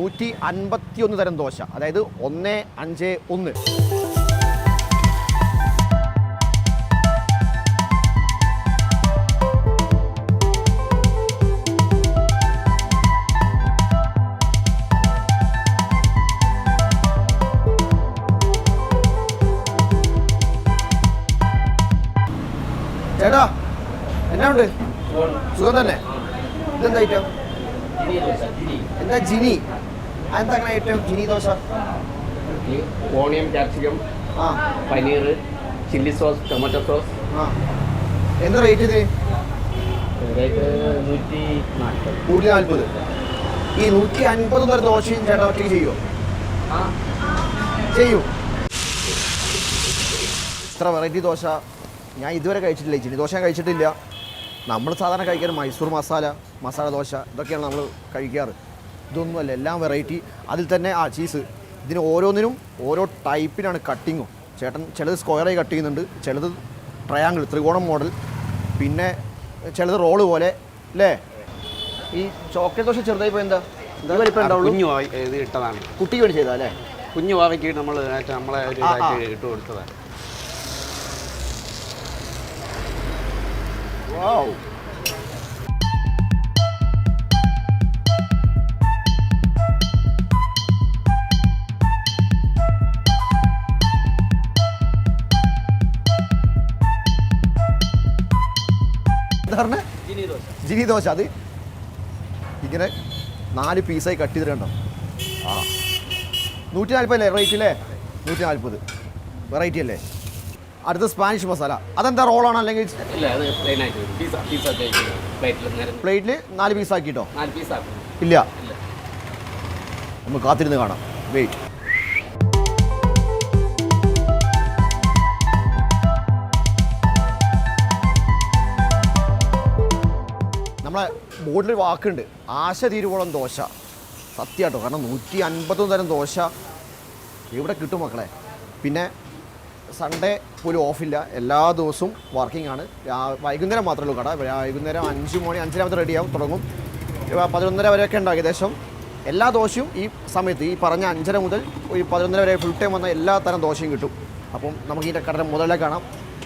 151 തരം ദോശ, അതായത് 151. ചേട്ടാ എന്നാ ഉണ്ട്? സുഖം തന്നെ. ഇതെന്താ ഐറ്റം? എന്താ ജിനി? അതെന്താ അങ്ങനെ item Jini dosa? Onion, capsicum, paneer, chilli sauce, tomato sauce. എന്താ റേറ്റ് ഇത്? റേറ്റ് 140. 140. ഈ 150 തരം ദോശയും ചേട്ടാ ഒറ്റയ്ക്ക് ചെയ്യുമോ? ചെയ്യൂ. ഇത്ര വെറൈറ്റി ദോശ ഞാൻ ഇതുവരെ കഴിച്ചിട്ടില്ല. ജിനി ദോശ കഴിച്ചിട്ടില്ല. നമ്മൾ സാധാരണ കഴിക്കാറ് മൈസൂർ മസാല ദോശ ഇതൊക്കെയാണ് നമ്മൾ കഴിക്കാറ്. ഇതൊന്നുമല്ല, എല്ലാം വെറൈറ്റി. അതിൽ തന്നെ ചീസ്. ഇതിന് ഓരോന്നിനും ഓരോ ടൈപ്പിനാണ് കട്ടിങ്ങും. ചേട്ടൻ ചിലത് സ്ക്വയറായി കട്ട് ചെയ്യുന്നുണ്ട്, ചിലത് ട്രയാങ്കിൾ ത്രികോണം മോഡൽ, പിന്നെ ചിലത് റോള് പോലെ അല്ലേ? ഈ ചോക്ലേറ്റ് ദോശ ചെറുതായി പോയി എന്താ വലിപ്പം ഉണ്ടാവുള്ളൂ? കുഞ്ഞു ഇത് ഇട്ടതാണ്, കുട്ടിക്ക് വേണ്ടി ചെയ്താൽ അല്ലേ? കുഞ്ഞു വാവയ്ക്ക് നമ്മളെ ഒരു ഇട്ട് കൊടുത്തതാണ്. Wow. ജിനി ദോശ. അത് ഇങ്ങനെ 4 പീസായി കട്ട് ചെയ്തിട്ടുണ്ടോ? 140 അല്ലേ റേറ്റ് അല്ലേ? 140 വെറൈറ്റി അല്ലേ? അടുത്ത സ്പാനിഷ് മസാല. അതെന്താ റോളാണോ അല്ലെങ്കിൽ പ്ലേറ്റിൽ 4 പീസാക്കിട്ടോ? ഇല്ല, നമുക്ക് കാത്തിരുന്ന് കാണാം. വെയിറ്റ്. നമ്മളെ ബോർഡിൽ വാക്കുണ്ട്, ആശ തീരുവോളം ദോശ. സത്യമാട്ടോ, കാരണം 150 തരം ദോശ ഇവിടെ കിട്ടും മക്കളെ. പിന്നെ സൺഡേ പോലും ഓഫില്ല, എല്ലാ ദിവസവും വർക്കിംഗ് ആണ്. വൈകുന്നേരം മാത്രമേ ഉള്ളൂ കട. വൈകുന്നേരം 5 മണി 5:30 റെഡിയാവും, തുടങ്ങും. 11:30 വരെയൊക്കെ ഉണ്ട് ഏകദേശം. എല്ലാ ദോശയും ഈ സമയത്ത്, ഈ പറഞ്ഞ 5:30 മുതൽ ഒരു 11:30 വരെ ഫുൾ ടൈം വന്ന എല്ലാ തരം ദോശയും കിട്ടും. അപ്പം നമുക്ക് ഇതിൻ്റെ കടയുടെ മുതലേ കാണാം.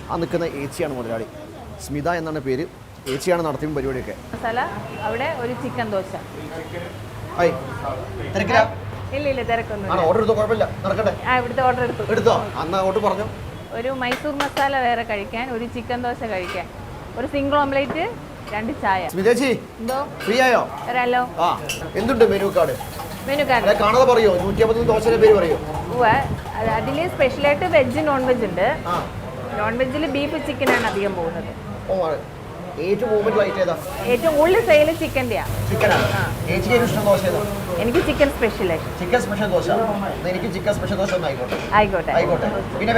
ആ നിൽക്കുന്ന ഏച്ചിയാണ് മുതലാളി, സ്മിത എന്നാണ് പേര്. ഏച്ചിയാണ് നടത്തിയും പരിപാടിയൊക്കെ. അവിടെ ഒരു ചിക്കൻ ദോശ. തിരക്കില്ല? ഇല്ല, തിരക്കൊന്നും. ഓർഡർ എടുത്തോ, കുഴപ്പമില്ല, നടക്കട്ടെ. ഇവിടുത്തെ ഓർഡർ എടുത്തോ? അന്ന് ഓർഡർ പറഞ്ഞു. ഒരു മൈസൂർ മസാല വേറെ കഴിക്കാൻ, ഒരു ചിക്കൻ ദോശ കഴിക്കാൻ, ഒരു സിംഗിൾ ഓംലേറ്റ്, 2 ചായ. സ്മിതേച്ചി എന്തോ ഫ്രീ ആയോ? വരാലോ. എന്തുണ്ട് മെനു കാർഡ്? മെനു കാർഡ് കാണാതെ പറയോ? 150 ദോശയുടെ പേര് പറയോ? അതിൽ സ്പെഷ്യലായിട്ട് വെജ് നോൺ വെജ് ഉണ്ട്. നോൺ വെജിൽ ബീഫ് ചിക്കനാണ് അധികം പോകുന്നത്. ഏറ്റവും കൂടുതൽ സെയിൽ ചിക്കൻ്റെയാ. എനിക്ക് ചിക്കൻ സ്പെഷ്യൽ. എനിക്ക് ചിക്കൻ സ്പെഷ്യൽ ദോശ ആയിക്കോട്ടെ. പിന്നെ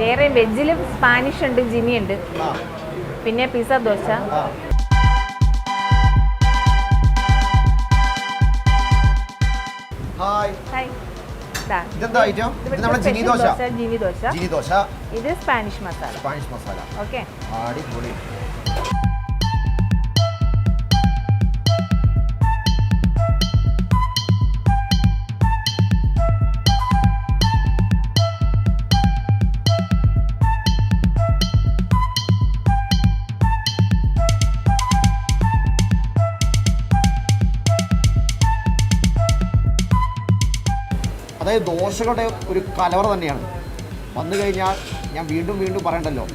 വേറെ വെജിൽ സ്പാനിഷ് ഉണ്ട്, ജിനി ഉണ്ട്, പിന്നെ പിസ്സ ദോശ. ജിനി ദോശ. ഇത് സ്പാനിഷ് മസാല. ഓക്കെ. അടിപൊളി. അതായത് ദോശകളുടെ ഒരു കലവറ തന്നെയാണ്. വന്നു കഴിഞ്ഞാൽ ഞാൻ വീണ്ടും പറയണ്ടല്ലോ,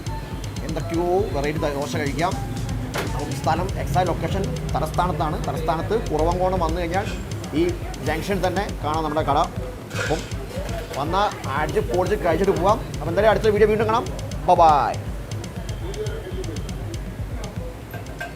എന്തൊക്കെയോ വെറൈറ്റി ദോശ കഴിക്കാം. സ്ഥലം എക്സാക്ട് ലൊക്കേഷൻ തലസ്ഥാനത്ത് കുറവങ്കോണം വന്നു കഴിഞ്ഞാൽ ഈ ജംഗ്ഷൻ തന്നെ കാണാം നമ്മുടെ കട. അപ്പം വന്നാൽ അടിച്ച് പൊളിച്ച് കഴിച്ചിട്ട് പോകാം. അപ്പം എന്തായാലും അടുത്ത വീഡിയോ വീണ്ടും കാണാം. ബൈ.